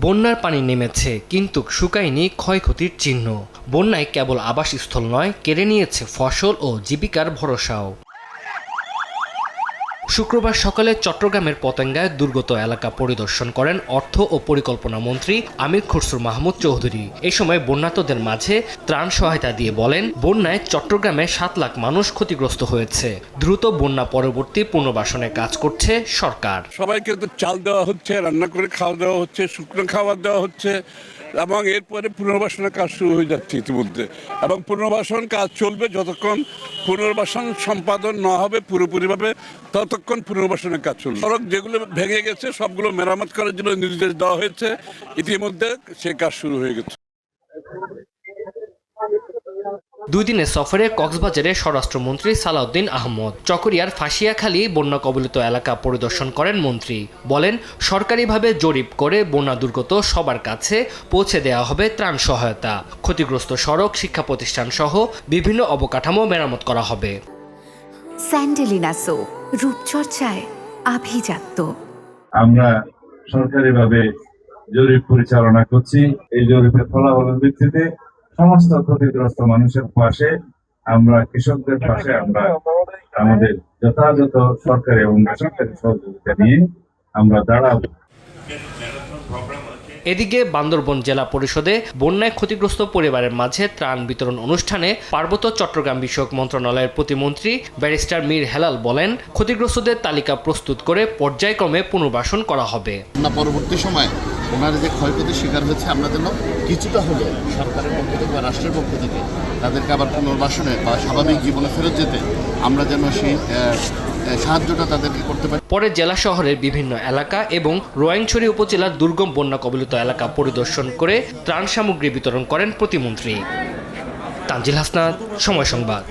বন্যার পানি নেমেছে কিন্তু শুকায়নি ক্ষয়ক্ষতির চিহ্ন। বন্যায় কেবল আবাসস্থল নয়, কেড়ে নিয়েছে ফসল ও জীবিকার ভরসাও। শুক্রবার সকালে চট্টগ্রামের পতেঙ্গায় দুর্গত এলাকা পরিদর্শন করেন অর্থ ও পরিকল্পনা মন্ত্রী আমির খসরু মাহমুদ চৌধুরী। এই সময় বন্যার্তদের মাঝে ত্রাণ সহায়তা দিয়ে বলেন, বন্যায় চট্টগ্রামে 7 লাখ মানুষ ক্ষতিগ্রস্ত হয়েছে। দ্রুত বন্যা পরবর্তী পুনর্বাসনে কাজ করছে সরকার। সবাইকে তো চাল দেওয়া হচ্ছে, রান্না করে খাওয়া দেওয়া হচ্ছে, শুকনো খাবার দেওয়া হচ্ছে এবং এরপরে পুনর্বাসনের কাজ শুরু হয়ে যাচ্ছে ইতিমধ্যে। এবং পুনর্বাসন কাজ চলবে যতক্ষণ পুনর্বাসন সম্পাদন না হবে পুরোপুরিভাবে, ততক্ষণ পুনর্বাসনের কাজ চলবে। সড়ক যেগুলো ভেঙে গেছে সবগুলো মেরামত করার জন্য নির্দেশ দেওয়া হয়েছে, ইতিমধ্যে সে কাজ শুরু হয়ে গেছে। 2 দিনের সফরে কক্সবাজারে স্বরাষ্ট্রমন্ত্রী সালাউদ্দিন আহমদ। চকরিয়ার ফাঁসিয়াখালী বন্যা কবলিত এলাকা পরিদর্শন করেন মন্ত্রী। বলেন, সরকারিভাবে জরিপ করে বন্যা দুর্গত সবার কাছে পৌঁছে দেওয়া হবে ত্রাণ সহায়তা। ক্ষতিগ্রস্ত সড়ক, শিক্ষা প্রতিষ্ঠান সহ বিভিন্ন অবকাঠামো মেরামত করা হবে। স্যান্ডেলিনা সো, রূপচর্চায় আভিজাত্য। আমরা সরকারিভাবে জরিপ পরিচালনা করছি। এই জরিপের ফলাফলের ভিত্তিতে সমস্ত ক্ষতিগ্রস্ত মানুষের পাশে, আমরা কৃষকদের পাশে আমরা আমাদের যথাযথ সরকারি এবং বেসরকারি সহযোগিতা নিয়ে আমরা দাঁড়াবো। এদিকে বান্দরবান জেলা পরিষদে বন্যায় ক্ষতিগ্রস্ত পরিবারের মাঝে ত্রাণ বিতরণ অনুষ্ঠানে পার্বত্য চট্টগ্রাম বিষয়ক মন্ত্রণালয়ের প্রতিমন্ত্রী ব্যারিস্টার মীর হেলাল বলেন, ক্ষতিগ্রস্তদের তালিকা প্রস্তুত করে পর্যায়ক্রমে পুনর্বাসন করা হবে। পরবর্তী সময়ে ওনারা যে ক্ষয়ক্ষতির শিকার হয়েছে, আমরা যেন কিছুটা হলেও সরকারের পক্ষ থেকে বা রাষ্ট্রের পক্ষ থেকে তাদেরকে আবার পুনর্বাসনে বা স্বাভাবিক জীবনে ফেরত যেতে আমরা যেন সেই সাহায্যটা তাদেরকে করতে পারি। পরে জেলা শহরের বিভিন্ন এলাকা এবং রোয়াংছড়ি উপজেলার দুর্গম বন্যা কবলিত এলাকা পরিদর্শন করে ত্রাণ সামগ্রী বিতরণ করেন প্রতিমন্ত্রী। তানজিল হাসনাত, সময় সংবাদ।